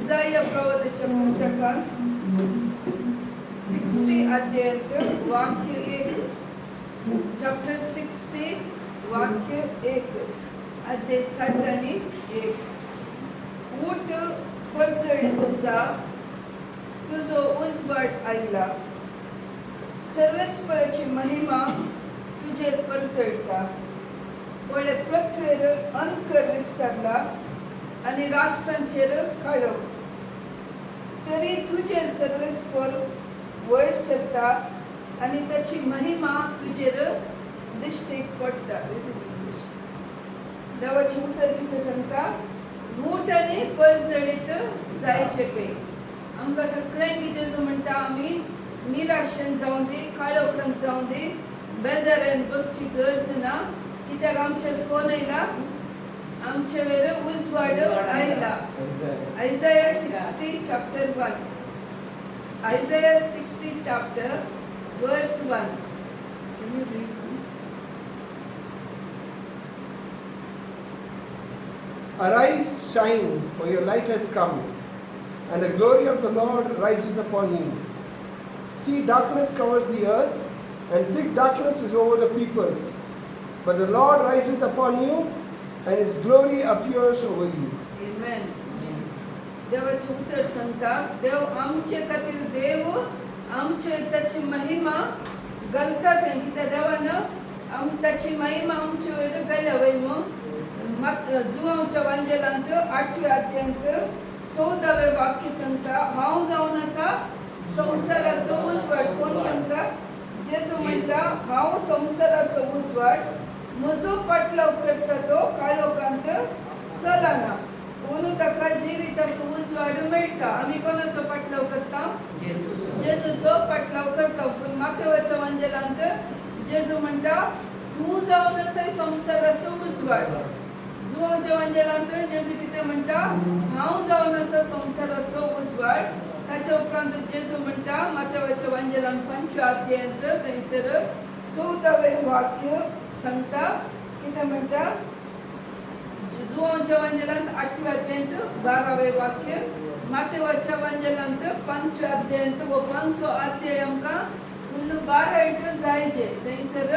इसाया प्रवादीच्या पुस्तकात 60 अध्यायात वाक्य 1, चॅप्टर 60 वाक्य 1, अध्याय 60 आणि 1. ऊट परचळी तुझा, तुझो उजवाड आयला, सर्वेस्पराची महिमा तुझेर परचळता. वडे पृथ्वीर अंकर विस्तारला आणि राष्ट्रांचेर काळोख. तरी तुझेर सर्वेस्पर वयर सरता आणि त्याची महिमा तुझेर दिश्टीक पडटा. देवाचे उतर कितें सांगता? ऊट आनी परचळीत जायचे काही. आमकां सगळ्यांक कितें म्हणटा, आमी निराशेन जावं दी, काळोखान जावं दी, बेजारान बसची गरज ना. कित्याक आमचेर कोण आयला? आमचे वेर उजवाड आयला. Isaiah 60 chapter 1. Isaiah 60 chapter verse 1. Can you read please? Arise, shine, for your light has come, and the glory of the Lord rises upon you. See, darkness covers the earth, and thick darkness is over the peoples. But the Lord rises upon you, and His glory appears over you. Amen. देवाचे उतर सांगता, देव आमचे खातीर देव आमचे त्याची महिमा घालता काय. कित्याक देवान त्याची महिमा आमचे वयर घाल्या वय. मग जुवांच्या वांजेलांत 8व्या अध्यायांत 14वें वाक्य सांगता, हांव जावन आसा संवसाराचो उजवाड. कोण सांगता? जेजू म्हणटा, हांव संवसाराचो उजवाड, म्हजो पाटलाव करता तो काळोखांत चलना. म्हणून ताका जिविताचो उजवाड मेळटा. आमी कोणाचो पाटलाव करता? जेजूचो पाटलाव करता. पूण माथेवाच्या वांजेलांत जेजू म्हणटा, तूं जावन आसा संवसाराचो उजवाड. जुवांच्या वांजेलांत जेजू कितें म्हणटा? हांव जावन आसा संवसाराचो उजवाड. ताच्या उपरांत जेजू म्हणटा माथेवाच्या वांजेलांत 5व्या अध्यायांत थंयसर 14वें वाक्य सांगता. कितें म्हणटा? जुवांच्या वांजेलांत 8व्या अध्यायांत 12वें वाक्य, माथेवाच्या वांजेलांत 5व्या अध्यायांत व 5वो अध्याय आमकां फुल्ल बारायट जायचे. थंयसर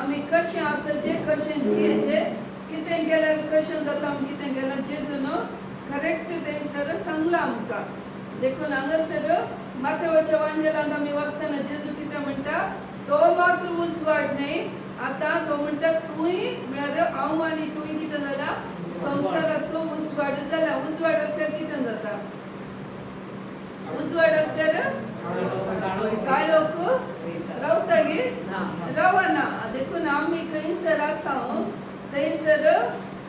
आमी कशें आसचे, कशें जियेचे, कितें केल्यार कशें जाता, कितें केल्यार जेजून करेक्ट थंयसर सांगलां आमकां. देखून हांगासर माथेवाच्या वांजेलांत आमी वाचतना जेजू कितें म्हणटा? तो मात्र उजवाड न्ही, आतां तो म्हणटा तूंय म्हळ्यार हांव आनी तूंय कितें जाला? संवसाराचो उजवाड जाला. उजवाड आसल्यार कितें जाता? उजवाड आसल्यार काळोख रावता गे? रावना. देखून आमी खंयसर आसा थंयसर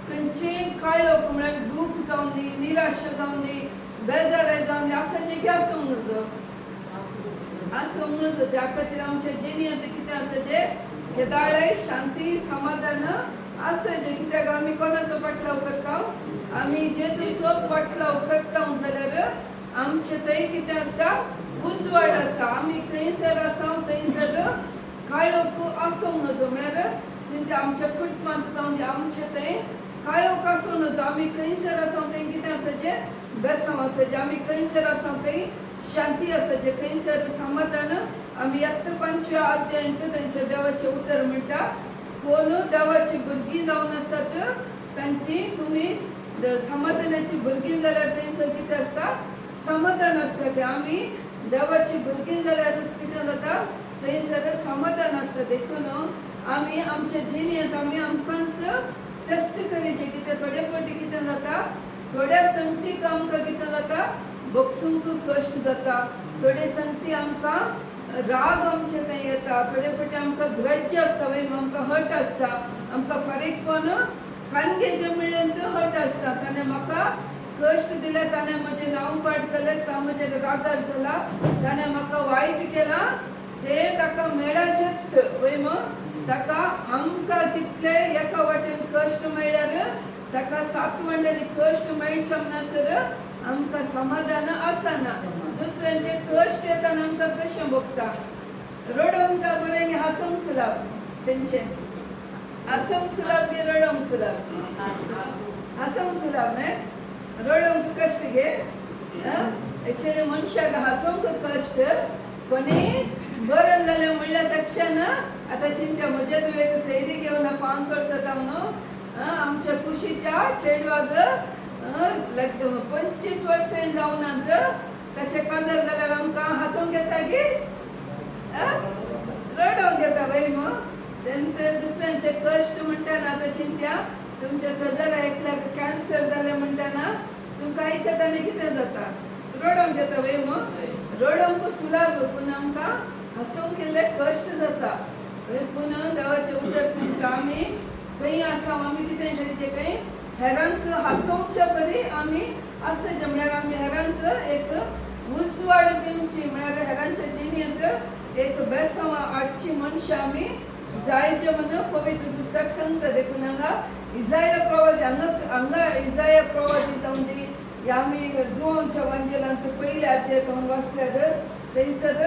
खंयचेय काळोख म्हळ्यार दूख जावं दी, निराशा जावं दी, बेजार जावं दी, आसाचे की आसूंक नजो? आसूंक नजो. त्या खातीर आमच्या जिणेंत कितें आसाचे? केदाळय, शांती, समाधान आसाचे. कित्याक आमी कोणाचो पाटलाव करता? आमी जेजूचो पाटलाव करता जाल्यार आमचे थंय कितें आसता? उजवाड आसा. आमी खंयसर आसा थंयसर काळोख आसूंक नजो. म्हळ्यार आमच्या कुटुंबांत जावं दी, आमचे थंय काळोख आसूंक नजो. आमी खंयसर आसा थंय कितें आसाचे? बेसांव आसाचे. आमी खंयसर आसा थंय शांती आसाचे, खंयसर समाधान. आमी 5व्या अध्यायांत थंयसर देवाचें उतर म्हणटा, कोण देवाची भुरगीं जावन आसात तांची तुमी समाधानाची भुरगीं जाल्यार थंयसर कितें आसता? समाधान आसता. ते आमी देवाची भुरगीं जाल्यार कितें जाता? थंयसर समाधान आसता. देखून आमी आमच्या जिणेंत आमी आमकांच टेस्ट करीचे. कितें थोडे फावटी कितें जाता? थोड्या संगतीक आमकां कितें जाता? भोगसूंक कश्ट जाता. थोडे संगती आमकां राग आमचे थंय येता. थोडे फावटी आमकां ग्रज आसता, आमकां हट आसता. आमकां फारीकपण खानगेचे मिळेंत हट आसता. ताणें म्हाका कश्ट दिले, ताणें म्हजें नांव पाड केलें, ता म्हजेर रागार जाला, ताणें म्हाका वायट केलां, तें ताका मेळाचेत वय. ताका आमकां कितले एका वाटेन कश्ट मेळ्ळ्यार ताका 7 वंडांनी कश्ट मेळचे म्हणसर आमकां समाधान आसना. दुसऱ्यांचे कश्ट येताना आमकां कशें भोगता? रडोंक काय बरें हांसूंक सुलाब. तेंचे हांसूंक सुलाब गे, रडोंक सुलाब. हांसूंक सुलाब न्हय, रडोंक कश्ट गे. एक्चुअली मनशाक हसोंक कष्ट कोणी बरं जालें म्हणल्या तक्षण आता चिंता म्हज्या तुवें सैरी घेवन 5 वर्सां जावन आमच्या कुशीच्या चेडवाक 25 वर्सां जावनात ताचे काजार जाल्यार आमकां हसोंक येता की रडोंक येता बाई मग तेन्ना दुसऱ्यांचे कश्ट म्हणटाना आतां चिंत्या तुमच्या सजरा एकल्याक कॅन्सर जालें म्हणटाना तुमकां आयकताना कितें जाता रडोंक येता बाई मग रडोंक सुलाभ पूण आमकां हसोंक केल्ले कश्ट जाता पूण देवाचें उतर सांगता आमी खंय आसा आमी कितें करीचे खंय हेरांक हसोवचे बरी आमी आसचे म्हळ्यार आमी हेरांक एक उजवाड दिवची म्हळ्यार हेरांच्या जिणेंत एक बेसांव हाडची मनशां आमी जायचे म्हणून पवित्र पुस्तक सांगता देखून हांगा इसाया प्रवादी हांगा इसाया प्रवादी जावन दी आमी जुवांच्या वांजेलांत पयले अध्यायात हांव वाचल्यार थंयसर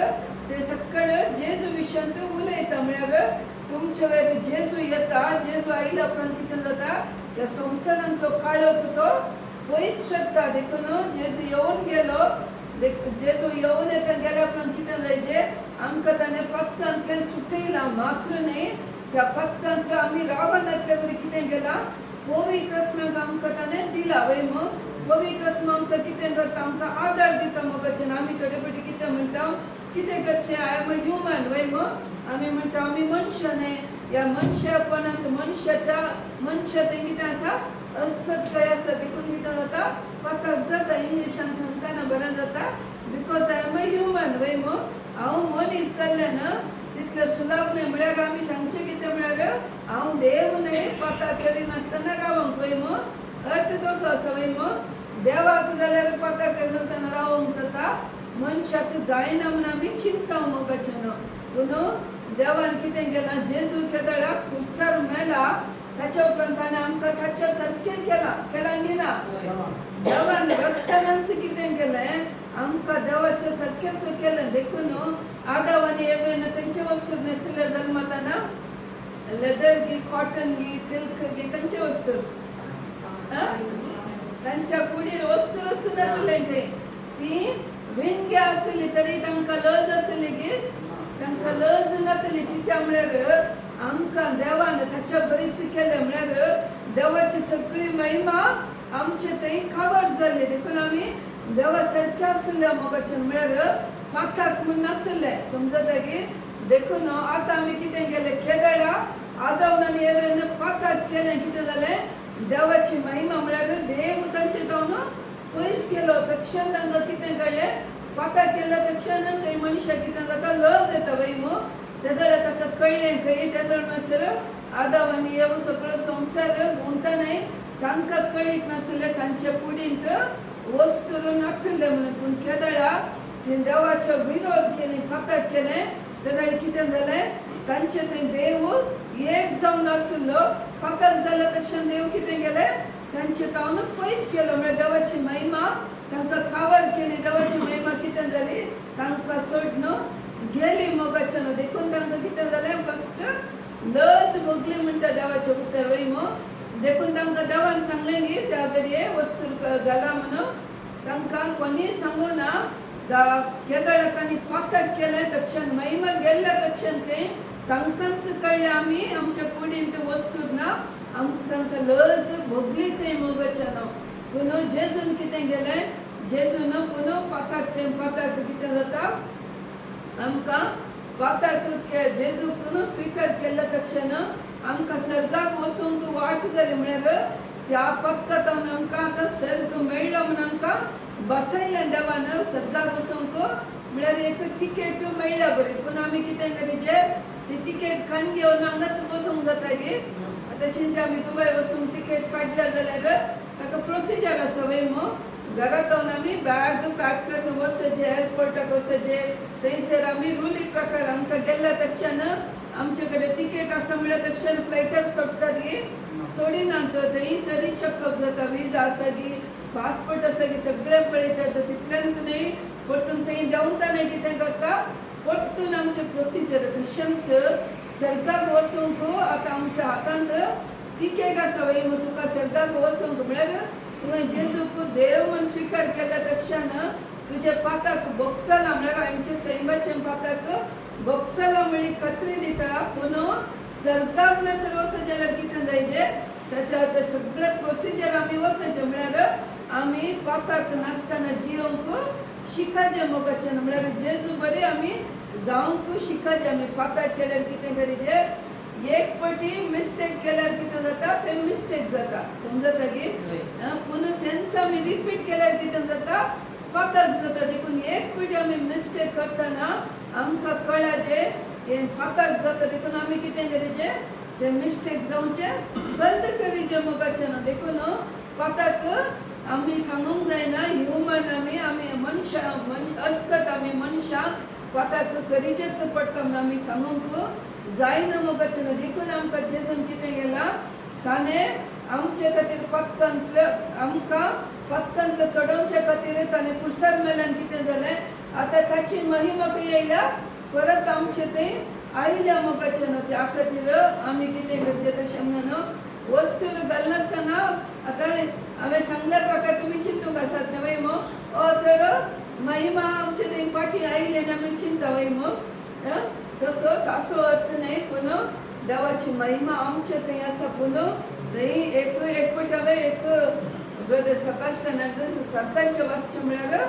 ते सकळ जेजू विशयान उलयता म्हळ्यार तुमचे वेळेर जेजू येता जेजू आयला उपरांत कितें जाता ह्या संवसारांतलो काळोख तो पयस करता देखून जेजू येवन गेलो जेजू येवन येता गेल्या उपरांत कितें जायचें आमकां ताणें पथकांतल्यान सुटयलां मात्र न्ही त्या पथकांतल्या आमी रावणांतल्या बरी कितें केलां पवित्र आत्म्याक आमकां ताणें दिला वय मग पवित्र आत्मा आमकां कितें करता आमकां आदार दिता मोगाचें आमी थोडे फावटी कितें म्हणटा कितें करचें आय एम अ ह्युमन वय मग आमी म्हणटा आमी मनशां न्ही ह्या मनशापणांत मनशा तें कितें आसा अस्खतकाय आसा देखून कितें जाता पथक जाता इंग्लिशान सांगतना बरें जाता because I am a human वय मग हांव मनीस जाल्ल्यान तितलें सुलाभ न्ही म्हळ्यार आमी सांगचें कितें म्हळ्यार हांव देव न्ही पथक करिनासतना रावंक वय मग अर्थ तसो आसा वय मग देवाक जाल्यार पथक करिनासतना रावंक जाता मनशाक जायना म्हूण आमी चिंता मोगाचें न्हू पूण देवान कितें केलां जेजू केदळा कुर्सार मेला ताच्या उपरांत ताणें आमकां ताच्या सारकें केलां न्ही ना देवान रस्त्यानांच कितें केलें आमकां देवाच्या सारकेंच केलें देखून आदाव आनी एवेन खंयचे वस्तू न्हेसले जल्मातना लेदर गी कॉटन गी सिल्क गी खंयचे वस्तू तांच्या कुडीर वस्तूच नासलें खंय ती विणग्या आसली तरी तांकां लज आसली गी तांकां लज नासली कित्याक म्हळ्यार आमकां देवान ताच्या बरीच केलें म्हळ्यार देवाची सगळी महिमा आमचे थंय खबर जाली देखून आमी देवा सारके आसले मोगाचें म्हळ्यार पाथक म्हूण नासले समजता की देखून आतां आमी कितें केलें केदळा आदावन आनी एवेन पाथक केलें कितें जालें देवाची महिमा म्हळ्यार देव तांचे जावन पयस केलो तक्षण तांकां कितें कळ्ळें पाथक केल्या तक्षण थंय मनशाक कितें जाता लज येता वय मग तेदळ ताका कळ्ळें खंय तेदळ मातसर आदाव आनी एव सगळो संवसार गुंतनाय तांकां कळीत नासलें तांच्या कुडींत वस्तू नासले म्हणून पूण केदळा देवाचो विरोध केली पाथक केलें तेदळ कितें जालें तांचे थंय देव एक जावन आसलो पाथक जाल्या तक्षण देव कितें केलें तांचे तावन पयस केलो म्हळ्यार देवाची महिमा तांकां कावर केली देवाची महिमा कितें जाली तांकां सोडून गेली मोगाचें देखून तांकां कितें जालें फस्ट लज भोगली म्हणटा देवाचें उतर वय मग देखून तांकां देवान सांगलें न्ही त्या घडये वस्तू घाला म्हणून तांकां कोणी सांगू ना केदळ तांणी पाथक केलें तक्षण महिमा गेल्ल्या तक्षण तें तांकांच कळ्ळें आमी आमच्या कुडींत वस्तू ना तांकां लज भोगली खंय मोगाचें न्हू पूण जेजून कितें केलें जेजून पूण पाथक कितें जाता आमकां पाथक जेजू पूण स्विकार केल्या तक्षण आमकां सर्गाक वचूंक वाट जाली म्हळ्यार त्या पथकांत आमकां आतां सर्ग मेळ्ळो म्हूण आमकां बसयलें देवान सर्गाक वचूंक म्हळ्यार एक तिकेट मेळ्ळ्या बरी पूण आमी कितें करीचे ती तिकेट खान घेवन हांगाच बसूंक जाता गे आतां चिंता आमी दुबय वचूंक तिकेट काडल्या जाल्यार ताका प्रोसिजर आसा वय मग घरांत येवन आमी बॅग पॅक करून वचचे एअरपोर्टाक वचचे थंयसर आमी रुली प्रकार आमकां गेल्या तक्षण आमचे कडेन तिकेट आसा म्हळ्यार तक्षण फ्लायटार सोडटात गे सोडिनात थंयसर चेकअप जाता विजा आसा गी पासपोर्ट आसा गी सगळें पळयतात तितल्यान न्ही परतून थंय देंवताना कितें करता परतून आमचे प्रोसिजर तशेंच सर्गाक वचूंक आतां आमच्या हातांत तिकेट आसा वय मग तुका सर्गाक वचूंक म्हळ्यार तुवें जेजूक देव म्हूण स्विकार केल्या तक्षण तुजे पाताक बोक्सला म्हळ्यार आमचे सैमाचे पाताक बोक्सला म्हळी कत्री दिता पूण सरकार वचत जाल्यार कितें जायचें त्याच्या सगळे प्रोसिजर आमी वचचें म्हळ्यार आमी पाताक नासतना जियोंक शिकाचें मोगाचें म्हळ्यार जेजू बरी आमी जावंक शिकाचें आमी पाताक केल्यार कितें करीचें एक पाटी मिस्टेक केल्यार कितें जाता तें मिस्टेक जाता समजता की पूण तेंच आमी रिपीट केल्यार कितें जाता पाताक जाता देखून एक पाटी आमी मिस्टेक करतना आमकां कळाचें हें पाताक जाता देखून आमी कितें करीचें ते मिस्टेक जावचें बंद करीचें मोगाचें न्हू देखून पाताक आमी सांगूंक जायना ह्युमन आमी मनशां असतात आमी मनशां पाताक करीचेच पडटा म्हणून आमी सांगूंक जायना मोगाचें न्हू देखून आमकां जेजून कितें केलां ताणें आमचे खातीर आमकां पत्कंतले सोडोवचे खातीर ताणें कुर्सार मेल्यान कितें जालें आतां ताची महिमा खंय येयल्या परत आमचे तें आयल्या मोगाचें न्हू त्या खातीर आमी कितें करचें तशें म्हणून वस्तू घालनासतना आतां हांवें सांगल्या प्रकार तुमी चिंतूंक आसात न्हय वय मो तर महिमा आमचे थंय पाटी आयले आनी आमी चिंता वय मो तसो अर्थ न्हय पूण देवाची महिमा आमचे थंय आसा पूण थंय एक पाटी हांवें एक ब्रदर सकाशनाक संतांचे वाचचें म्हळ्यार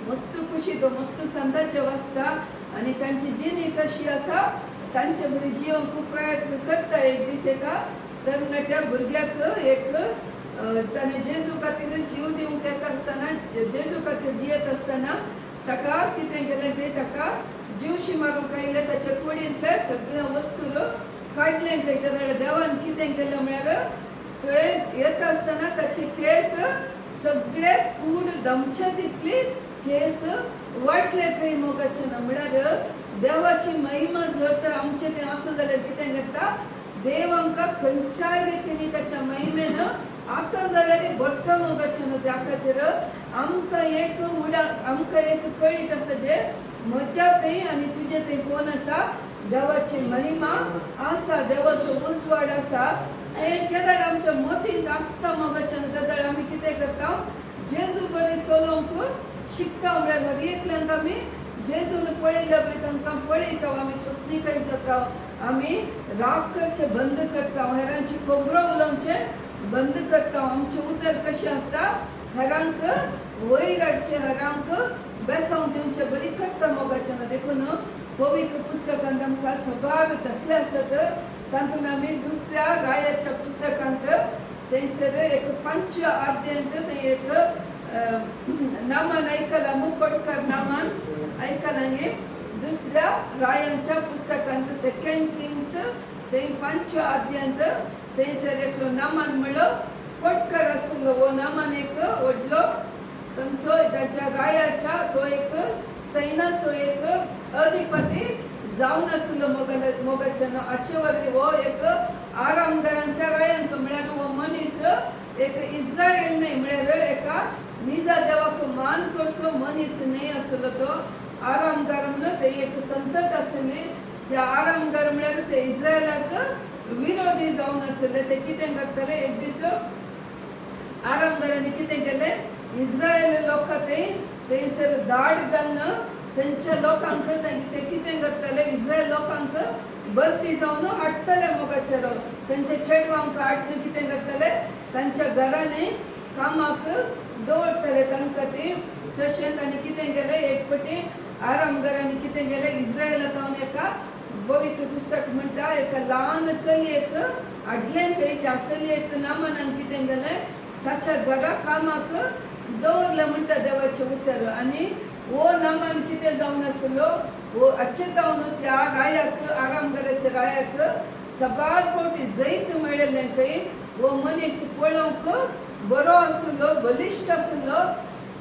मस्त खुशी तो मस्त संतांचे वाचता आनी तांची जिणी कशी आसा तांचे बरी जियोंक खूब प्रयत्न करता एक दीस एका तरणाट्या भुरग्याक एक ताणें जेजू खातीर जीव दिवंक येता आसतना जेजू खातीर जियेत आसतना ताका कितें केलें तें ताका जीवशी मारूंक आयले ताचे कुडींतले सगळे वस्तू काडले खंय जाल्यार देवान कितें केलें म्हळ्यार थंय येता आसतना ताचे केस सगळे कूड दमचे तितली केस वाटले खंय मोगाचें ना म्हळ्यार देवाची महिमा जर तर आमचें तें आसा जाल्यार कितें करता देव आमकां खंयच्याय रितीन ताच्या महिमेन आतां जाल्यार भरता मोगाचें न्हू त्या खातीर आमकां एक कळीत आसा जे म्हज्या थंय आनी तुजे थंय कोण आसा देवाची महिमा आसा देवाचो उजवाड आसा तें केल्यार आमच्या मतींत आसता मोगाचें न्हू जाल्यार आमी कितें करता जेजू बरें चलोवंक शिकता म्हळ्यार हरयेंतल्यान आमी जेजून पळयल्या बरी तांकां पळयता आमी सोंसणीकाय जाता आमी राग करचें बंद करता हेरांची खबरो उलोवचें बंद करता आमचें उतर कशें आसता हेरांक वयर हाडचें हेरांक बेसांव दिवचें बरी करता मोगाचें न्हू देखून पवित्र पुस्तकांत आमकां सबार घातले आसत तातूंत आमी दुसऱ्या रायाच्या पुस्तकांत थंयसर एक 5व्या अध्यायांत थंय एक नामान आयकलां मुकोडकार नामान आयकलां न्ही दुसऱ्या रायांच्या पुस्तकांत 2 किंग्स थंय 5व्या अध्यायांत थंयसर एक नामान म्हणलो कोडकार आसलो हो नामान एक व्हडलो थंयसो ताच्या रायाच्या तो एक सैन्याचो एक अधिपती जावन आसलो मोगाचें हाचे वरवीं हो एक आरामगारांच्या रायांचो म्हळ्यार हो मनीस एक इस्रायल न्हय म्हळ्यार एका निजा देवाक मान करचो मनीस न्हय आसलो तो आरामगार म्हणून ते एक संतत आसले त्या आरामगार म्हळ्यार ते इस्रायलाक विरोधी जावन आसले ते कितें करताले एक दीस आरामगारांनी कितें केलें इस्रायल लोकां थंयसर दाड घालून तेंच्या लोकांक ते कितें करताले इस्रायल लोकांक बर्ती जावन हाडटले मोगाचेर तेंचे चेडवांक हाडून कितें करताले तांच्या घरांनी कामाक दवरतले तांकां ती तशें तांणी कितें केलें एक फावटी आरामगारांनी कितें केलें इस्रायलांत एका पवित्र पुस्तक म्हणटा एका ल्हान चलयेक हाडलें थंय त्या चलयेक नामानान कितें केलें ताच्या घरा कामाक दवरलें म्हणटा देवाचें उतर आनी हो नामान कितें जावन आसलो हो अचेतावन त्या रायाक आरामगाराच्या रायाक सबार फावटी जैत मेळिल्लें खंय हो मनीस पळोवंक बरो आसलो बलिश्ट आसलो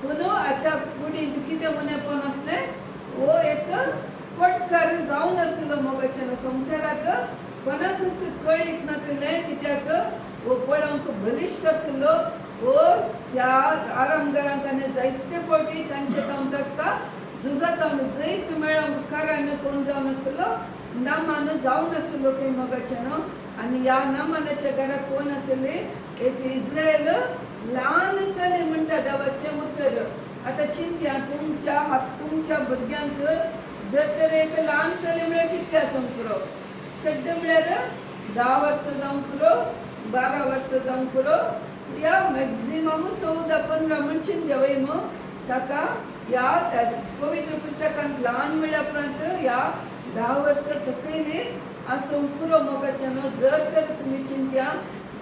पूण हाच्या कुडींत कितें मनेपण आसलें हो एक कोडकार जावन आसलो मोगाचें संवसाराक कोणाकच कळीत नासलें कित्याक हो पळोवंक बलिश्ट आसलो हो त्या आरामगारांक आनी जायते फावटी तांचे ताका झुजातावन जैत मेळोंक कारण कोण जावन आसलो नामान जावन आसलो खंय मोगाचें आनी ह्या नामानाच्या घराक कोण आसली एक इस्रायल ल्हानसले म्हणटा देवाचें उतर. आतां चिंत्या तुमच्या भुरग्यांक जर तर एक ल्हानसले म्हळ्यार कितले आसूंक पुरो, सड्ड म्हळ्यार 10 वर्सां जावंक पुरो, 12 वर्सां जावंक पुरो, या मॅक्झिमम 14-15 म्हण चिंत्या वय मो ताका या पवित्र पुस्तकांत ल्हान म्हळ्या उपरांत या 10 वर्सां सकयली आसूंक पुरो मोगाचें न्हू. जर तर तुमी चिंत्या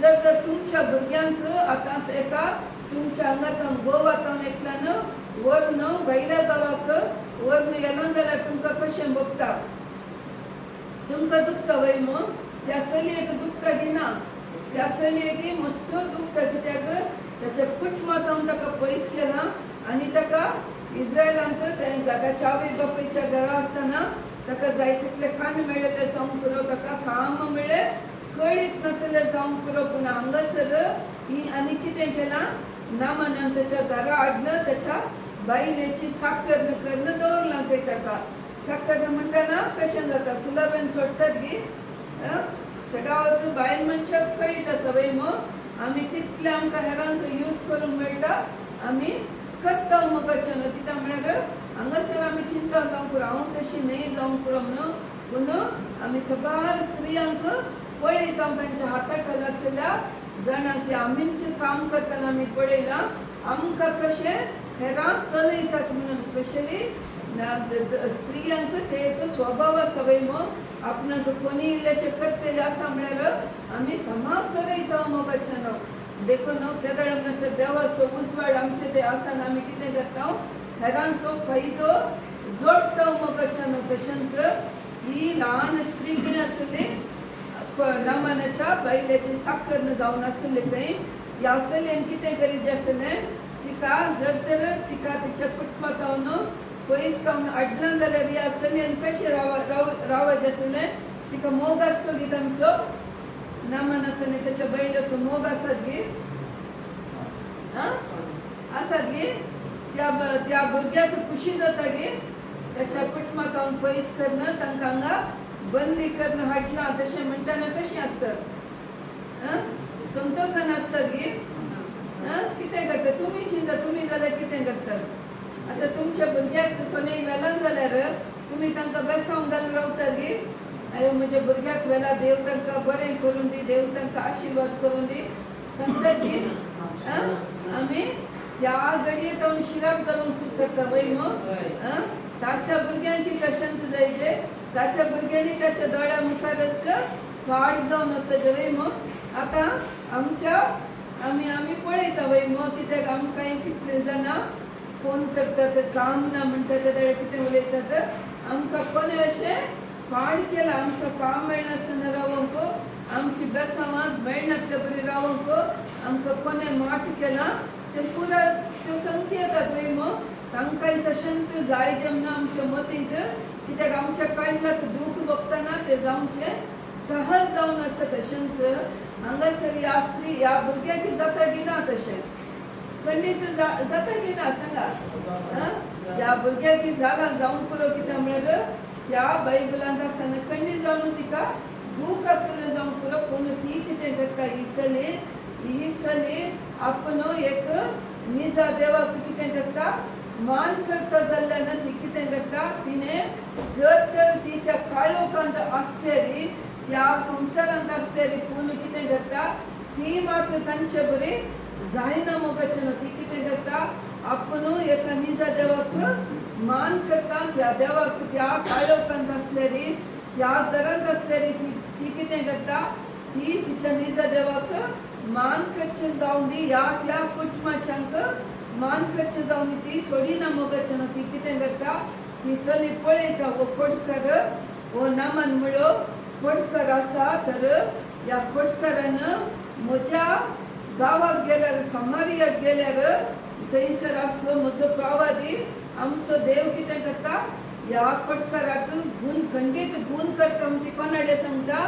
जर तर तुमच्या भुरग्यांक आतां एका तुमच्या हांगातान गोवातान एकल्यान व्हरून भायल्या गांवाक व्हरून गेलो जाल्यार तुमकां कशें भोगता, तुमकां दुखता वय मो. त्या चलयेक दुखता गिना, त्या चलयेक मस्त दुखता. कित्याक ताच्या कुटुंबांत ताका पयस केला आनी ताका इस्रायलांत ताच्या आवय बापायच्या घरा आसतना ताका जाय तितले खाण मेळ्ळे जावंक पुरो, ताका काम मेळ्ळें कळीत नातले जावंक पुरो. पूण हांगासर ही आनी कितें केलां, नामानान ताच्या घरा हाडून ताच्या बायलेची साखर करून दवरलां खंय. ताका साखर म्हणटना कशें जाता, सुलाबेन सोडटात गी सदावत बायल मनशाक कळीत आसा वय मो आमी कितले आमकां हेरांचो यूज करूंक मेळटा आमी करता मोगाचें न्हू. कित्याक म्हळ्यार हांगासर आमी चिंता जावंक पुरो, हांव तशी न्हय जावंक पुरो म्हणून. पूण आमी सबार स्त्रियांक पळयता तांच्या हाताखाल आसलेल्या जाणांक आमीच काम करतना आमी पळयलां आमकां कशें हेरां चलयतात म्हणून. स्पेशली स्त्रियांक ते एक स्वभाव आसा वय मो, आपणाक कोणी इल्लेशें करतले आसा म्हळ्यार आमी समाक करयता मोगाचें न्हू. देखून केदळ म्हणसर देवाचो उजवाड आमचे ते आसान आमी कितें करता, हेरांचो फायदो जोडटा मोगाचें न्हू. तशेंच ही ल्हान स्त्री खंय आसली, नामानाच्या बायलेची साखर जावन आसली थंय. ह्या चलयेन कितें करीत आसलें, तिका जर तर तिका तिच्या कुटुंबांत पयस जावन हाडना जाल्यार ह्या चलयेन कशें रावत आसलें, तिका मोग आसतो गी तांचो. नामान आसा न्ही ताच्या बायलेचो मोग आसात गी, आसात गी. त्या भुरग्याक खुशी जाता गी ताच्या कुटुंबांत पयस करून तांकां हांगा बंदी करून हाडलां. तशें म्हणटना कशीं आसतात, संतोशान आसतात गी. कितें करता तुमी चिंता, तुमी जाल्यार कितें करतात. आतां तुमच्या भुरग्याक कोणेय वेलां जाल्यार तुमी तांकां बेसांव घालून रावतात गी. अयो म्हज्या भुरग्याक वेला, देव तांकां बरें करून दी, देव तांकां आशिर्वाद करून दी सांगतात गी. आमी त्या घडयेंत हांव शिराप घालूंक सुद्दां करता वय मो. ताच्या भुरग्यांक कशांत जायते, ताच्या भुरग्यांनी ताच्या दोळ्या मुखारच वाड जावन वचचें वय मो. आतां आमी पळयता वय मो, कित्याक आमकां कितले जाणां फोन करतात, काम ना म्हणटात जाल्यार कितें उलयतात, आमकां कोणें अशें पाड केलां, आमकां काम मेळनासतना रावंक, आमची बेसांवां मेळनातले बरी रावंक आमकां कोणें माट केलां. ते पुरा त्यो संगती येतात वय मो. तांकांय तशेंच जाय जेन्ना आमच्या मतींत, कित्याक आमच्या काळजाक दूख भोगतना ते जावचें सहज जावन आसा. तशेंच हांगासर ह्या स्त्री ह्या भुरग्याक जाता की ना, तशें खंडीत जाता की ना सांगा. ह्या भुरग्याक जालां जावंक पुरो. कित्याक म्हळ्यार ह्या बायबलांत आसतना खंडीत जावन तिका दूख आसलें जावंक पुरो. पूण ती कितें करता, ही चली आपण एक निजा देवाक कितें करता, मान करता जाल्यार ती कितें करता, तिणें जर तर ती त्या काळोखांत आसलेली, त्या संवसारांत आसलेली, पूण कितें करता ती मात्र तांचे बरी जायना मोगाचें न्हू. ती कितें करता, आपण एका निजा देवाक मान करता. त्या देवाक त्या काळोखांत आसलेली, त्या घरांत आसलेली ती कितें करता, ती तिच्या निजा देवाक मान करचें जावन दी. त्या कुटुंबाच्यांक मान करचें जावन ती सोडिना मोगाचें न्हू. ती कितें करता, ती चली पळयता वो कोडकर, वो नामान म्हणलो कोडकर आसा, तर ह्या कोडकरान म्हज्या गांवाक गेल्यार, समारियाक गेल्यार थंयसर आसलो म्हजो प्रवादी आमचो देव कितें करता, ह्या कोडकाराक खंडीत गुण करता. ती कोणाडे सांगता,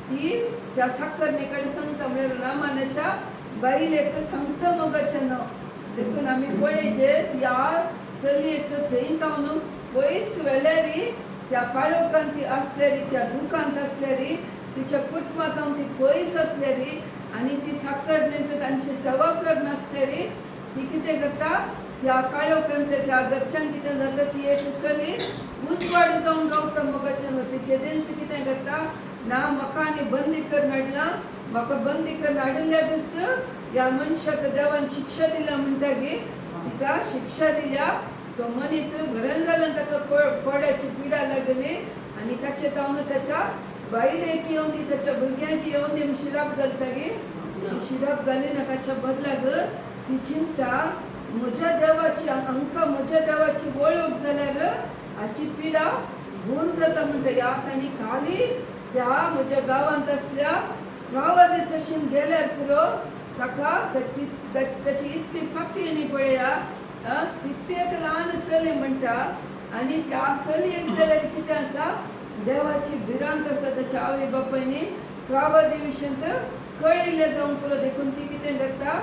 ती त्या साखरणे कडेन सांगता, म्हळ्यार नामानाच्या बायलेक सांगता मोगाचें न्हू. देखून आमी पळयचे ह्या चलयेक थंय जावन पयस व्हेल्यारी, त्या काळोखांत ती आसलेली, त्या दुखांत आसलेली, तिच्या कुटुंबांत ती पयस आसलेली, आणि ती साखर नेमकं तांची सेवा करना आसतली ती कितें करता त्या काळोखांतल्या त्या घरच्यांक कितें जाता ती एक सली उजवाड जावन रावता मोगाच्यान ती केदेंस कितें करता ना म्हाका आनी बंदी करून हाडला म्हाका बंदी करून हाडिल्ल्या दीस ह्या मनशाक देवान शिक्षा दिल्या म्हणटागी तिका शिक्षा दिल्या तो मनीस बरें जालें ताका कोड्याची पिडा लागली आनी ताचे तावन त्याच्या बायलेक येवन दी त्याच्या भुरग्यांक येवन दी शिराप घालतागी शिराप घालिना ताच्या बदलाक ती चिंता म्हज्या देवाची आमकां म्हज्या देवाची वळख जाल्यार हाची पिडा भोवन जाता म्हणटा ह्या तांणी खाली त्या म्हज्या गांवांत आसल्या गांवांत गेल्यार पुरो ताका ताची इतली पातळी पळया कित्येक ल्हान सली म्हणटा आनी त्या सलयेक जाल्यार कितें आसा देवाची भिरांत आसा ताच्या आवय बापायनी प्रवादिविशंत कळिल्लें जावन पुरो देखून ती कितें करता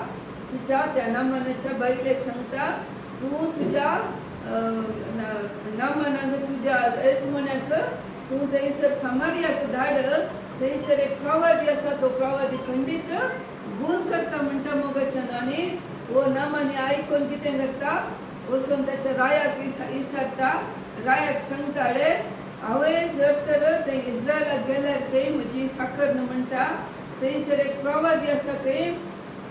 तिच्या त्या नामानाच्या बायलेक सांगता तूं तुज्या नामानाक तुज्या येसमण्याक तूं थंयसर समारियाक धाड थंयसर एक प्रवादी आसा तो प्रवादी खंडीत गुण करता म्हणटा मोगाच्यान आनी वो नामानी आयकून कितें करता वचून त्याच्या रायाक विचारता रायाक सांगता रे हांवें जर तर थंय इस्रायलाक गेल्यार थंय म्हजी साखर न्हू म्हणटा थंयसर एक प्रवादी आसा थंय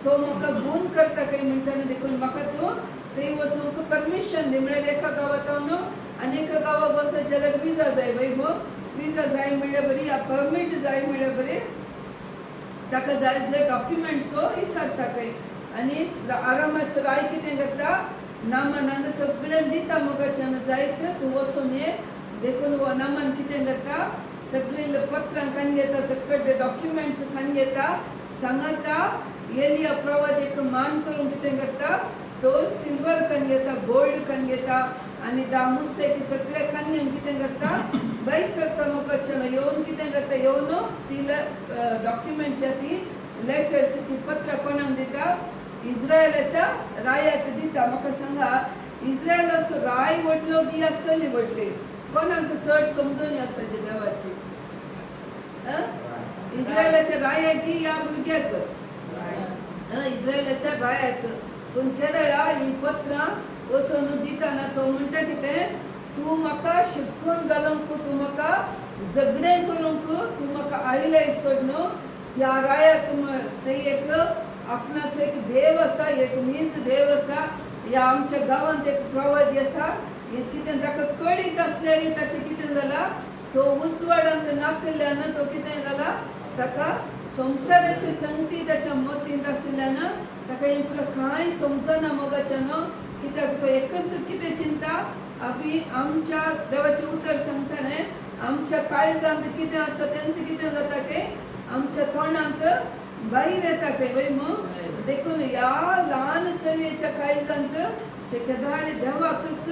तो म्हाका गुण करता खंय म्हणटाना देखून म्हाका तूं थंय वचूंक परमिशन दी म्हळ्यार एका गांवांत हांव आनी एका गांवाक वचत जाल्यार विजा जाय बाय गो विजा जाय म्हणल्यार बरी या परमीट जाय म्हणल्यार बरी ताका जाय आसले डॉक्युमेंट्स तो विचारता खंय आनी आरामात राय कितें करता नामानांक सगळें दिता मोगाच्यान जायत तूं वचून ये देखून हो नामान कितें करता सगळीं पत्रां खान घेता सगळे डॉक्युमेंट्स खान घेता सांगता एलिया प्रवादीक मान करून कितें करता तो सिल्वर खान घेता गोल्ड खान घेता आनी दामुस्ते सगळे खान घेवन कितें करता बैस करता मोगाच्यान येवन कितें करता येवन ती डॉक्युमेंट्स ती लेटर्स ती पत्रां कोणाक दिता इस्रायलाच्या रायाक दिता म्हाका सांगा इस्रायलाचो राय वटलो की ह्या सली वटली कोणाक चड समजून आसा जे देवाची इस्रायलाच्या रायाक की ह्या भुरग्याक इस्रायलाच्या रायाक पूण केदळा ही पत्रां वचून दिताना तो म्हणटा कितें तूं म्हाका शिकून घालूंक तूं म्हाका झगडें करूंक तूं म्हाका आयलें सोड न्हू ह्या रायाक थंय एक आपणाचो एक देव आसा एक नीज देव आसा ह्या आमच्या गांवांत एक प्रवादी आसा कितें ताका कळीत आसल्यार ताचें कितें जाला तो उसवाडांत नाकल्ल्यान तो कितें जाला ताका संवसाराची संगती ताच्या मतींत आशिल्ल्यान ताका हें पुरो कांय समजना मोगाच्यान कित्याक तो एकच कितें चिंता आमी आमच्या देवाचें उतर सांगताले आमच्या काळजांत कितें आसा तेंच कितें जाता काय आमच्या तोंडांत भायर येता काय वय मग देखून ह्या ल्हान चलयेच्या काळजांत ते केदाळ देवाकच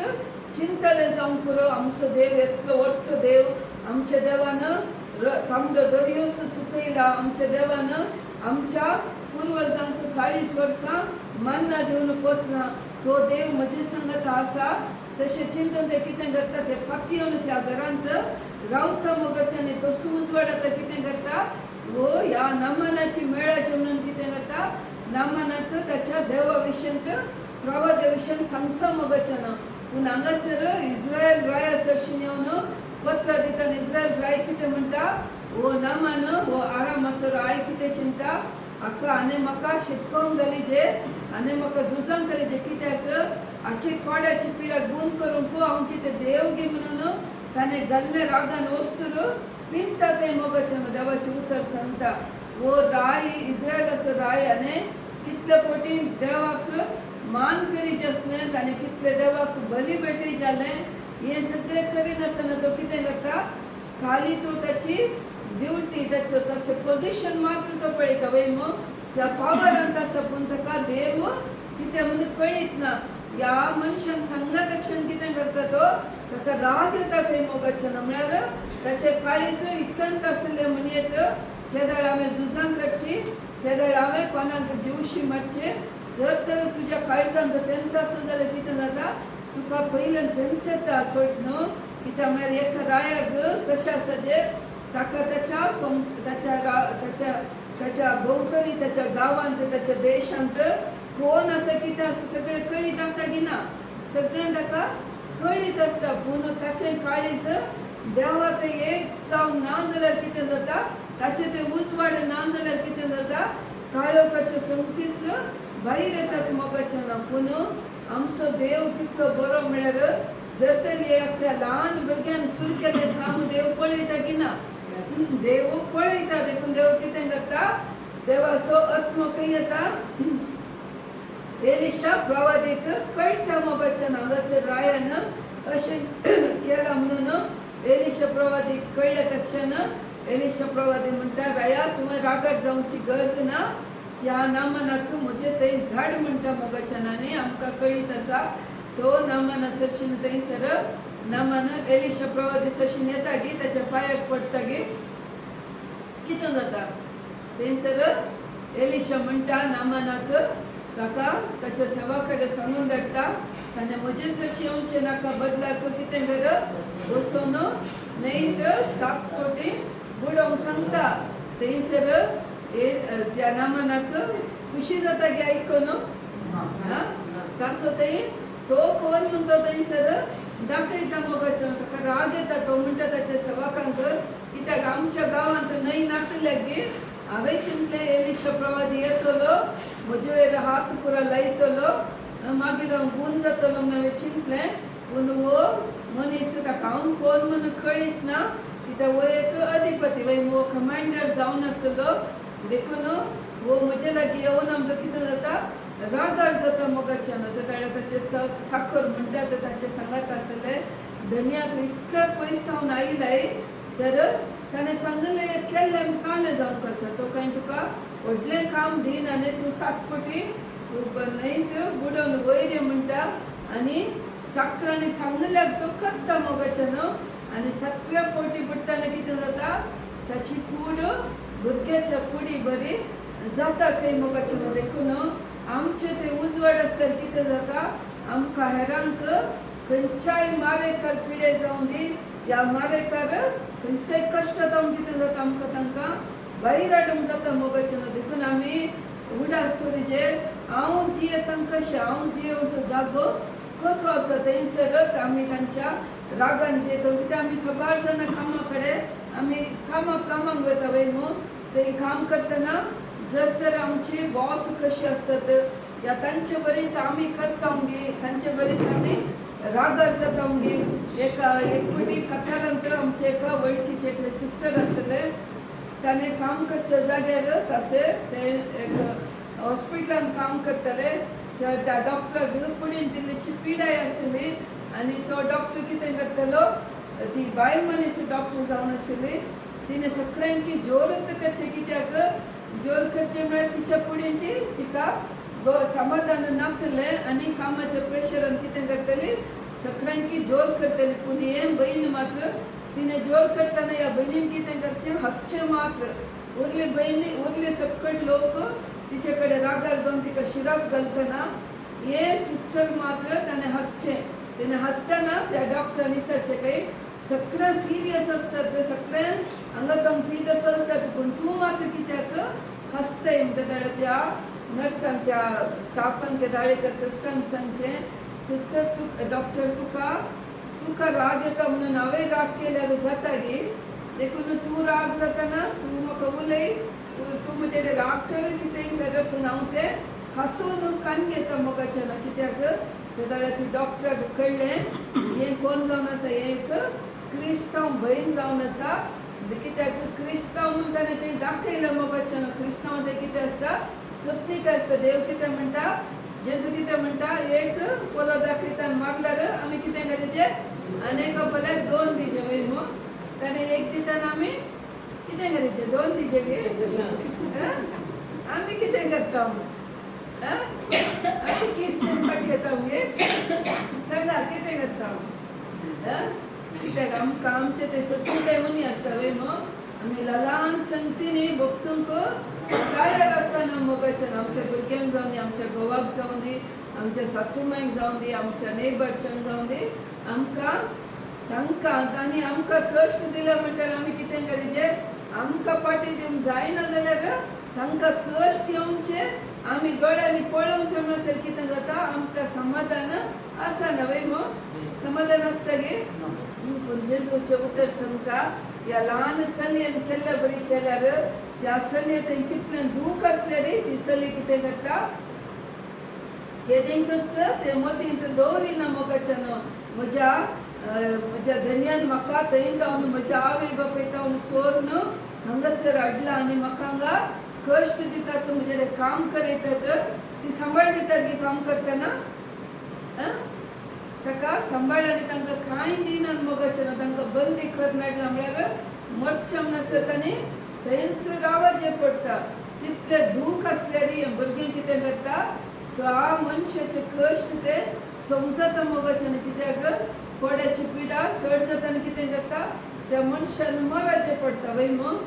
चिंतले जावन पुरो आमचो देव इतलो व्हडलो देव आमच्या देवान तांबडो दर्योस सुकयला आमच्या देवान आमच्या पुर्वजांक 40 वर्सां मन्ना दिवन पोसना तो देव म्हजे सांगत आसा तशें चिंतून ते कितें करता ते पातयेवन त्या घरांत रावता मोगाच्यान तो सुजवाड आतां कितें करता वो ह्या नामानाची मेळाचे म्हणून कितें करता नामानाक ताच्या देवा विशयंत प्रवादा विशयन सांगता मोगाच्यान पूण हांगासर इस्रायल राया सरशीन येवन पत्र दिता इस्रायल राय कितें म्हणटा वो नामान वो आरामासर आय कितें चिंता हाका आनी म्हाका शिटकोवन घालीजे आनी म्हाका झुजां करीजे कित्याक हाची कोड्याची पिडा गुण करूंक हांव कितें देव गे म्हणून ताणें घाल्ले रागान वस्तूर पिंता काय मोगाच्यान देवाचें उतर सांगता वो राय इस्रायलाचो राय आनी कितले फावटी देवाक मान करीचे आसलें ताणें कितले देवाक बली भेटी जालें हें सगळें करिनासतना तो कितें करता खाली तो ताची ड्युटी ताचें पोजिशन मात्र तो पळयता वय मग त्या पावरांत आसा पूण ताका देव कितें म्हणून कळीत ना ह्या मनशान सांगला तक्षण कितें करता तो ताका राग येता खंय मोगाच्यान म्हळ्यार ताचे काळीज इतकंत आसलें म्हणयत केदाळ हांवें झुजां करची केदाळ हांवें कोणाक दिवशी मारचें जर तर तुज्या काळजांत तेंत आसत जाल्यार कितें जाता तुका पयल्यान तेंच येता सोट न्हू कित्याक म्हळ्यार एका रायाक कशें आसा जे ताका ताच्या त्याच्या भोवतणी त्याच्या गावांत त्याच्या देशांत कोण असं कितें आसा सगळें कळीत आसा की ना सगळें ताका कळीत आसता पूण ताचें काळीज देवाक एक जावन ना जाल्यार कितें जाता ताचे ते उजवाड ना जाल्यार कितें जाता काळोखाचे संगतीच भायर येतात मोगाचें ना पूण आमचो देव कितलो बरो म्हळ्यार जर तर एकट्या ल्हान भुरग्यान सुरू केलें काम देव पळयता की ना देव पळयता देखून देव कितें करता देवाचो आत्मो खंय येता एलिशा प्रवादीक कळटा मोगाचें ना हांगासर रायान अशें केलां म्हणून एलिशा प्रवादीक कळ्ळ्या तक्षण एलिशा प्रवादी म्हणटा राया तुवें रागार जावची गरज ना ह्या नामानाक म्हजे थंय धाड म्हणटा मोगाचें आनी आमकां कळीत आसा तो नामान सरशीन थंयसर नामान एलिशा प्रवादी सरशीन येता गी ताच्या पांयाक पडटा गी कितें जाता थंयसर एलिशा म्हणटा नामानाक ताका ताच्या सेवा कडेन सांगून धाडटा ताणें म्हजे सरशी येवचें नाका बदलाक कितें कर बसून न्हंयत 7 फावटी बुडोवंक सांगता थंयसर त्या नामानाक खुशी जाता गे आयकून तासो थंय तो कोण म्हणतो थंयसर दाखयता मोगाचें ताका राग येता तो म्हणटा ताच्या सेवकांक कित्याक आमच्या गांवांत न्हंय नातल्याक गे हांवें चिंतलें एलिशा प्रवादी येतलो म्हजे वयर हात पुरो लायतलो मागीर हांव गूण जातलो म्हूण हांवें चिंतलें पूण हो मनीस ताका हांव कोण म्हूण कळीत ना कित्याक हो एक अधिपती वो कमांडर जावन आसलो देखून वो म्हजे लागीं येवन आमकां कितें जाता रागार जाता मोगाचें ना ताचे साखर म्हणटा ते ताचे सांगात आसले धन्याक इतल्या परिस्थितीन आयलाय तर ताणें सांगलें केल्लें कांय जावंक आसा तो कांय तुका व्हडलें काम दिन आनी तूं 7 फावटी न्हंयत बुडोवन वयर यो म्हणटा आनी साखरांनी सांगल्याक तो करता मोगाचें न्हू आनी 7व्या फावटी बुडटाना कितें जाता ताची कूड भुरग्याच्या कुडी बरी जाता खंय मोगाचें न्हू देखून आमचे ते उजवाड आसल्यार कितें जाता आमकां हेरांक खंयच्याय मारेकार पिडे जावं दी ह्या मारेकार खंयच्याय कश्ट जावन कितें जाता आमकां तांकां भायर हाडूंक जाता मोगाचें न्हू देखून आमी उडास तोरीचेर हांव जियेतां कशें हांव जियोवचो जागो कसो आसा थंयसर आमी तांच्या रागान जियेता कित्याक आमी सबार जाणां कामा कडेन आमी कामाक वता वय न्हू थंय काम करतना जर तर आमची बॉस कशी असतात या तांचे बरेच आमी करता गे तांचे बरेच आमी रागार जाता गे एक फावटी कथानंतर आमचे एका वळखीचे एक सिस्टर आसले ताणें काम करच्या जाग्यार तसे ते एक हॉस्पिटलान काम करताले त्या डॉक्टराक कुडीन दिल्लीशी पिडाय आसली आनी तो डॉक्टर कितें करतालो ती बायल मनीस डॉक्टर जावन आसली तिणें सगळ्यांकी जोर करचे कित्याक जोर करचे म्हळ्यार तिच्या कुडीन ती तिका समाधान नातलें आनी कामाच्या प्रेशरान कितें करतली सगळ्यांकी जोर करतली पूण हे बहीण मात्र तिणें जोर करतना ह्या बहिणीन कितें करचें हसचें मात्र उरले सकट लोक तिचे कडेन रागार जावन तिका शिराप घालतना हे सिस्टर मात्र ताणें हसचें तिणें हसतना त्या डॉक्टरान विचारचें काही सगळें सिरियस आसतात सगळें हांगा तमथीत चलतात पूण तूं मात्र कित्याक हसताय म्हणटा त्या नर्सान त्या स्टाफान त्या त्या सिस्टरान सांगचें सिस्टर तू डॉक्टर तुका राग येता म्हणून हांवें राग केल्यार जाता गे देखून तूं राग जातना तूं म्हाका उलय तूं म्हजे राग कर कितेंय कर पूण हांव तें हसून कान घेता मोगाचें ना कित्याक जाल्यार ती डॉक्टराक कळ्ळें हें कोण जावन आसा हें एक क्रिस्तांव भयण जावन आसा कित्याक क्रिस्तांव म्हणून ताणें तें दाखयलें मोगाचें ना क्रिस्तांव तें कितें आसता स्वस्तीक आसता देव कितें म्हणटा जेजू कितें म्हणटा एक पोलो दाखयता मारल्यार आमी कितें करचें आनी एका पोल्याक 2 दिवचे वय न्हू ताणें एक दिताना आमी कितें करचें 2 दिवचे गे आमी कितें करता आमी किस्तें पाठयता गे सांगा कितें करता कित्याक आमकां आमचे ते सस्तेताय मनी आसता वय न्हू आमी ल्हान संगतीनी बगसूंक तयार आसतना मोगाचें आमच्या भुरग्यांक जावन दी आमच्या घोवाक जावन दी आमच्या सासूमांक जावन दी आमच्या नेबरच्यांक जावन दी आमकां तांकां आनी आमकां कश्ट दिले म्हणटा आमी कितें करचें आमकां पाटी दिवंक जायना जाल्यार तांकां कश्ट येवचे आमी दोळ्यांनी पळोवचे म्हणसर कितें जाता आमकां समाधान आसना वय मो समाधान आसता गे पूण जेजूचे उतर सांगता ह्या ल्हान चलयेन केल्ले बरी केल्यार ह्या चलयेन कितलें दूख आसलें रे ती चली कितें करता केदेंकच ते मतींत दवरिना मोगाच्यान म्हज्या धन्यान म्हाका थंय जावन म्हज्या आवय बापाय जावन सोरून हांगासर हाडला आनी म्हाका हांगा कश्ट दितात म्हजे काम करयतात ती सांबाळ दितात गी काम करतना ताका सांबाळ आनी तांकां कांय दिनात मोगाच्यान तांकां बंदी करून हाडला म्हळ्यार मरचें म्हणसर तांणी थंयच रावचें पडटा तितलें दूख आसल्यार भुरगीं कितें करता तो मनशाचे कश्ट ते समजता मोगाच्यान कित्याक कोड्याची पिडा चड जाता आनी कितें करता त्या मनशान मरचें पडटा वय मग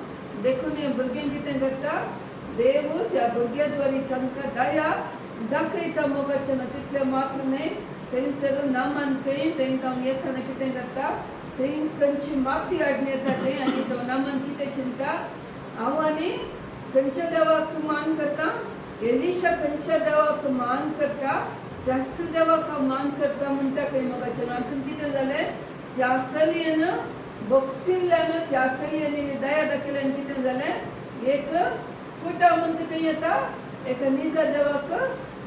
देखून हे भुरगीं कितें करता देव त्या भुरग्या द्वारे तांकां दया दाखयता मोगाच्यान तितलें मात्र न्हय थंयसर नामान खंय थंय हांव येताना कितें करता थंय खंयची माती हाडून येता थंय आनी तो नामान कितें चिंता हांव आनी खंयच्या देवाक मान करता एलिशा खंयच्या देवाक मान करता त्याच देवाक हांव मान करता म्हणटा खंय मोगाच्यान हातून कितें जालें त्या चलयेन बक्षिल्ल्यान त्या चलयेन दया दाखयल्यान कितें जालें एक कुटा म्हणटा खंय येता एका निजा देवाक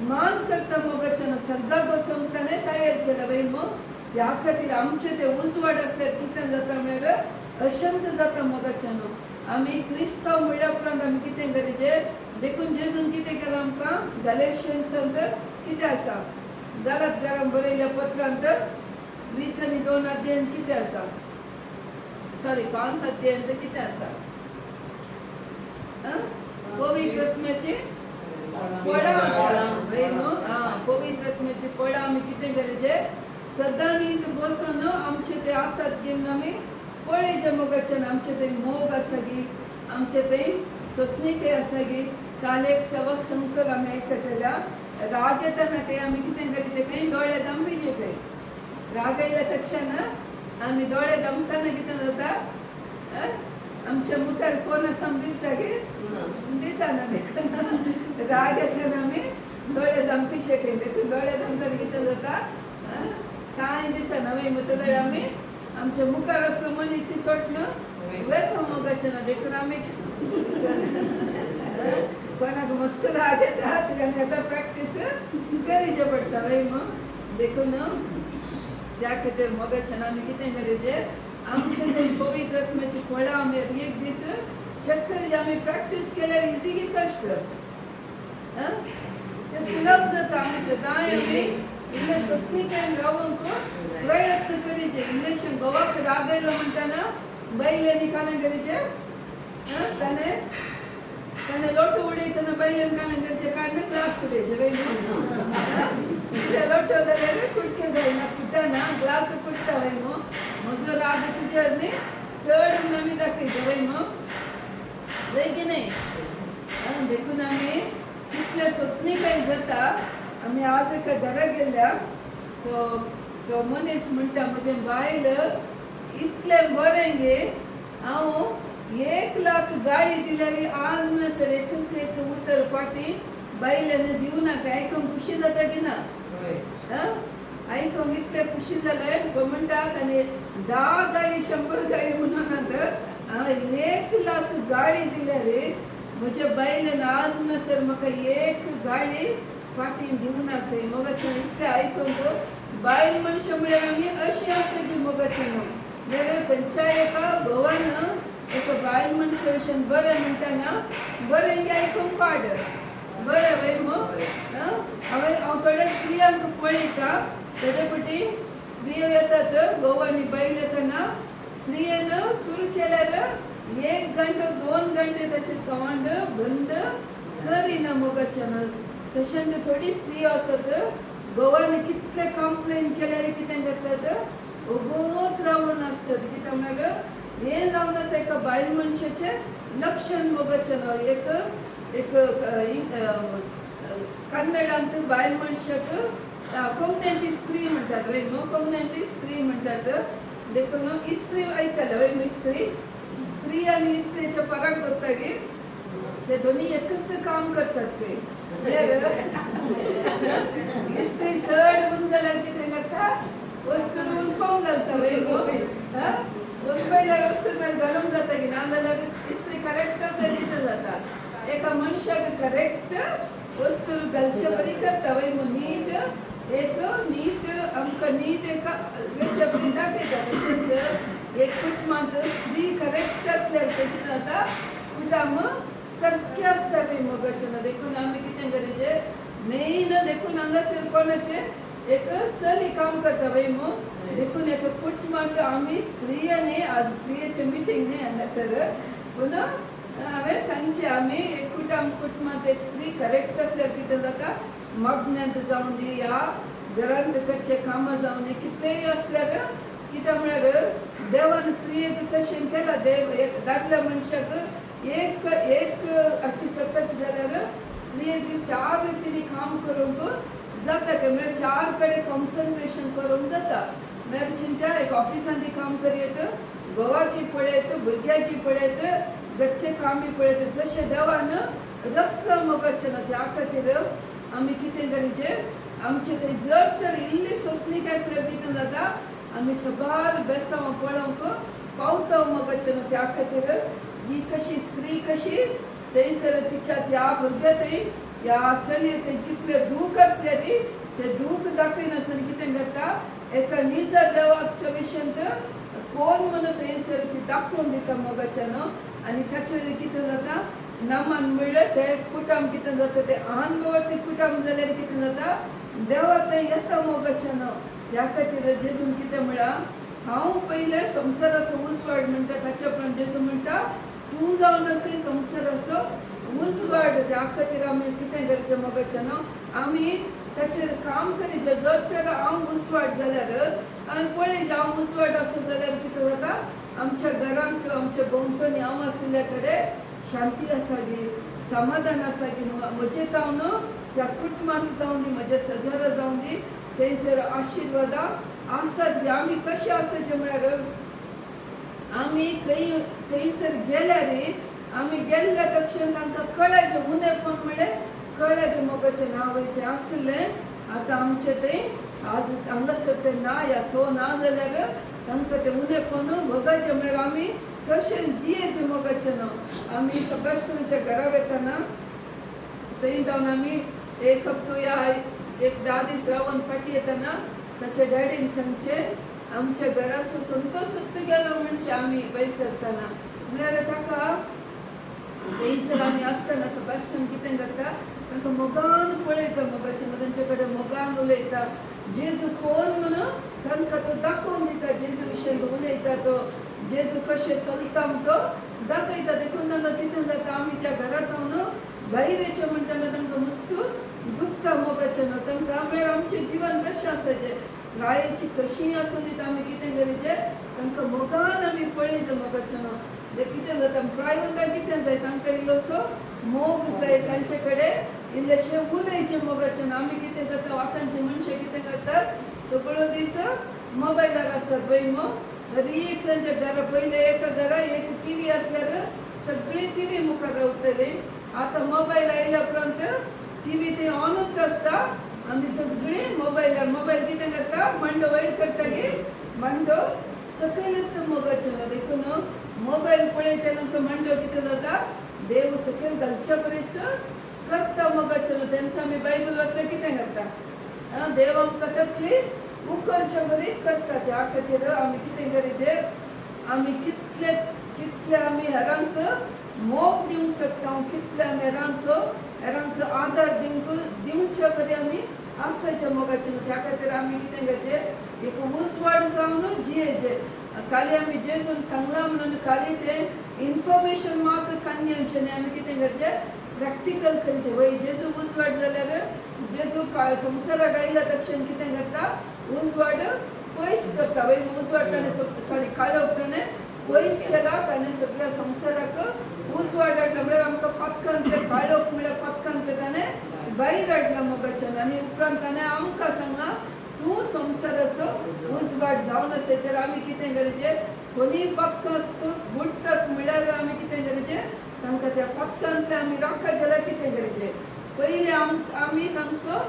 मान करता मोगाच्यान सर्गाक वचूंक ताणें तयार केलें वय मग त्या खातीर आमचें तें उजवाड आसल्यार कितें जाता म्हळ्यार अशक्त जाता मोगाच्यान आमी क्रिस्तांव म्हणल्या उपरांत आमी कितें गरजेचें देखून जेजून कितें केलां आमकां गॅलेशियन्सांत कितें आसा गालात बरयल्या पत्रांत 20 आनी 2 अध्यायांत कितें आसा सॉरी 5 अध्यायांत कितें आसा पवित्र आत्म्याची फळां आसा पवित्र आत्म्याची फळां आमी कितें गरजेचें सदां न्हीद बसून आमचे ते आसात घेवन आमी पळयचे मोगाच्यान आमचे थंय मोग आसा गी आमचे थंय सोंसणीकय आसा गी काल एक सवक सांगतलो आमी आयकतल्या राग येताना खंय आमी कितें करचें खंय दोळे दामपिचे खंय राग आयल्या तक्षण आमी दोळे दामतना कितें जाता आमच्या मुखार कोण आसा दिसता गे दिसना देखून राग येताना आमी दोळे दामपिचे खंय देखून दोळे दामतना कितें जाता कांय दिसना वय म्हणटल्यार आमी आमच्या मुखार असलो मनीस सोडन वेतो मोगाच्यान देखून आमी कोणाक मस्त राग येता आनी आतां प्रॅक्टीस करचें पडटा वय मग देखून त्या खातीर मोगाच्यान आमी कितें करचें आमचे थंय पवित्र आत्म्याची फळां आमी एक दीस चेक करचें आमी प्रॅक्टीस केल्यार इजी कश्ट तें सुलभ जाता आमी सदांय आमी इल्लें सोंसणीकायेन रावूंक प्रयत्न करचें इल्लेशें घोवाक राग आयलो म्हणटाना बायलेनी कालें करचें ताणें लोटो उडयतना बायलेन कालें करचें काय ना ग्लास उडयचें कितें लोटो जाल्यार कुडके जायना फुटना ग्लास फुटता वय मो म्हजो राग तुजेर न्ही चड म्हूण आमी दाखयता वय मो वय की न्हय देखून आमी कितले सोंसणीकाय जाता आमी आज एका घरा गेल्ल्या तो मनीस म्हणटा म्हजे बायल इतलें बरें गे हांव 1 लाख गाळी दिल्यार आज म्हणसर एक उतर पाटी बायलेन दिवं नाका आयकूंक खुशी जाता की ना आयकूंक इतलें खुशी जालें तो म्हणटात आनी 10 गाळी 100 गाळी म्हणून हांव 1 लाख गाळी दिल्यार म्हज्या बायलेन आज म्हणसर म्हाका 1 गाळी पाटीन दिवं नाका मोगाच्यान इतलें आयकूंक बायल मनशां म्हळ्यार आमी अशीं आसाची मोगाच्यान जाल्यार खंयच्याय एका घोवान एका बायल मनशा भशेन बरें म्हणटाना बरें गे आयकूंक पाड बरें वय मग हांव थोड्या स्त्रियांक पळयता तेजे पटी स्त्रियो येतात घोवानी बायल येतना स्त्रियेन सुरू केल्यार 1 घंटो 2 घंटे ताचें तोंड बंद करिना मोगाच्यान तशें थोडी स्त्रियो आसत घोवान कितलें कंप्लेन केल्यार कितें करतात ओगोत रावून आसतात कित्याक म्हळ्यार हें जावन आसा एका बायल मनशाचें लक्षण मोगाच्यान एक कन्नडांत बायल मनशाक कोमनेंती स्त्री म्हणटात वय न्हू कोमनेंती स्त्री म्हणटात देखून इस्त्री आयकला वय न्हू स्त्री आनी इस्त्रीचे फरक करता गे ते दोन्ही एकच काम करतात ते इस्त्री सड म्हणून जाल्यार कितें करता वस्तू उलपावंक घालता उलपयल्यार वस्तू घालूंक जाता की ना जाल्यार इस्त्री करेक्ट आसल्यार कितें जाता एका मनशाक करेक्ट वस्तू घालचे बरी करता नीट नीट आमकां नीट एका वेचे बरी दाखयता तशेंच एक कुटुंबांत स्त्री करेक्ट आसल्यार ते कितें जाता कुटुंब सारकें आसता थंय मोगाचें देखून आमी कितें गरजेचें मेन देखून हांगासर कोणाचें एक सली काम करता देखून एका कुटुंबांत आमी स्त्रियांनी आज स्त्रियेचें मिटींग न्ही हांगासर पूण हांवें सांगचें आमी एक कुटुंबांत एक स्त्री करेक्ट आसल्यार कितें जाता मग्नांत जावं दी या घरांत कच्चे कामां जावं दी कितलेंय आसल्यार कित्याक म्हळ्यार देवान स्त्रियेक तशें केलां देव एक दादल्या मनशाक एक हाची सकत जाल्यार स्त्रियेक 4 रितींनी काम करूंक जाता म्हळ्यार 4 कडेन कॉन्सन्ट्रेशन करूंक जाता म्हळ्यार चिंता एक ऑफिसांनी काम करीत घोवाकी पळयत भुरग्याकी पळयत घरचें कामी पळयत तशें देवान रचलां मोगाचें ना त्या खातीर आमी कितें गरजेचें आमचे थंय जर तर इल्ली सोंसणीक आसल्यार कितें जाता आमी सबार बेसांव पळोवंक पावता मोगाचें ना त्या खातीर ही कशी स्त्री कशी थंयसर तिच्या त्या भुरग्या थंय ह्या चलये थंय कितलें दूख आसलेली तें दूख दाखयनासतना कितें करता एका निजर देवाच्या विशयांत कोण म्हणून थंयसर ती दाखोवन दिता मोगाचें न्हू आनी ताचे वयल्यान कितें जाता नामान म्हणल्यार तें कुटुंब कितें जाता तें अनवरती कुटुंब जाल्यार कितें जाता देवा थंय येता मोगाचें न्हू ह्या खातीर जेजून कितें म्हळ्यार हांव पयलें संवसाराचो उजवाड म्हणटा ताच्या उपरांत जेजू म्हणटा तूं जावन आसली संवसाराचो उजवाड त्या खातीर आमी कितें करचें मोगाचें न्हू आमी ताचेर काम करीचें जर तर हांव उजवाड जाल्यार आनी पळयचें हांव उजवाड आसत जाल्यार कितें जाता आमच्या घरांत आमच्या भोंवतणी हांव आशिल्ल्या कडेन शांती आसा गी समाधान आसा गी म्हजें जावन त्या कुटुंबांत जावं दी म्हज्या शेजारा जावं दी थंयसर आशिर्वादा आसात गी आमी कशें आसाचें म्हळ्यार आमी खंयसर गेल्यार आमी गेल्ल्या तक्षण तांकां कळ्ळें उणेपण म्हळ्यार कळ्ळें मोगाचें नांव तें आसलें आतां आमचें तें आज हांगासर तें ना या तो ना जाल्यार तांकां तें उणेपण मोगाचें म्हळ्यार आमी तशें जियेचें मोगाचें न्हू आमी सबास्टनाच्या घरा वेताना थंय जावन आमी एक हप्तो या एक 10 दीस रावन फाटी येताना ताच्या डॅडीन सांगचें आमच्या घरा संतोष सुट्ट गेलो म्हणजे आमी पयस सरताना म्हळ्यार ताका थंयसर आमी आसतना सबास्टन कितें करता तांकां मोगान पळयता मोगाचें तांचे कडेन मोगान उलयता जेजू कोण म्हणून तांकां तो दाखोवन दिता जेजू विशयी उलयता तो जेजू कशें चलता तो दाखयता देखून तांकां कितें जाता आमी त्या घरांत हांव भायर येचें म्हणटना तांकां मस्तू दुखता मोगाचें न्हू तांकां म्हळ्यार आमचें जिवन कशें आसाचें रायेची कशीं आसूं दी आमी कितें करीचें तांकां मोगान आमी पळयचें मोगाचें न्हू कितें जाता प्रायवेटाक कितें जाय तांकां इल्लोसो मोग जाय तांचे कडेन इल्लेशें उलयचें मोगाचें न्हू आमी कितें करता आतांची मनशां कितें करतात सगळो दीस मोबायलार आसतात पळय बरी एक तांच्या घरा पयलीं एका घरा एक TV आसल्यार सगळीं TV मुखार रावतलीं आतां मोबायल आयल्या उपरांत TV थंय ऑनूच आसता आमी सगळीं मोबायल कितें करता मांडो वयर करता गे मांडो सकयलच मोगाचें न्हू देखून मोबायल पळयतना मांडो कितें जाता देव सकयल घालचे परीस करता मोगाचें न्हू तेंचा आमी बायबल वाचल्यार कितें करता देव आमकां तकली उखलचे बरी करता त्या खातीर आमी कितें करीचें आमी कितले आमी हेरांक मोग दिवंक शकता कितले आमी हेरांक आदार दिवचे बरी आमी आसाचें मोगाचें न्हू त्या खातीर आमी कितें करचें एक उजवाड जावन जियेचें खाली आमी जेजून सांगलां म्हणून खाली तें इन्फॉर्मेशन मात्र काणयेचें न्ही आमी कितें करचें प्रॅक्टिकल करचें वय जेजू उजवाड जाल्यार जेजू संवसाराक आयल्या तक्षण कितें करता उजवाड पयस करता वय उजवाड ताणें काळोख ताणें पयस केला ताणें सगळ्या संवसाराक उजवाड हाडला म्हळ्यार आमकां पत्कन तें काळोख म्हळ्यार पत्कन तें ताणें भायर हाडला मोगाचें आनी उपरांत ताणें आमकां सांगलां तूं संवसाराचो उजवाड जावन आसय तर आमी कितें करचें कोणी पत्कन बुडटात म्हळ्यार आमी कितें करचें तांकां त्या पत्त्यांतले आमी रोखा जाल्यार कितें करचें पयलीं आमी तांचो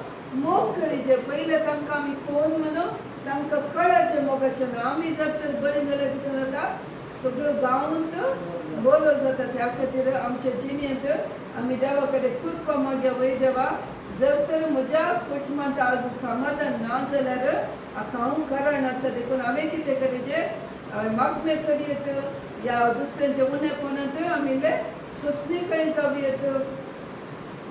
मोग करचें पयलें तांकां आमी कोण म्हणून तांकां कळाचें मोगाचें ना आमी जर तर बरें जाल्यार कितें जाता सगळो गांवूंत बरो जाता त्या खातीर आमच्या जिणेंत आमी देवा कडेन खूब मागया वय देवा जर तर म्हज्या कुटुंबांत आज समाधान ना जाल्यार हाका हांव कारण आसा देखून हांवें कितें करचें हांवें मागणें करयत या दुसऱ्यांच्या उणेपणांत आमिल्ले सोंसणीकाय जावयत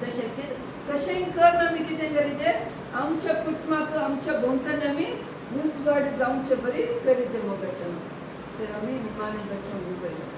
जशें की कशेंय करून आमी कितें करचें आमच्या कुटुंबाक आमच्या भोंवतणी आमी मुसवाड जावचें बरी करचें मोगाचें तर आमी निमाणें बसून उलयता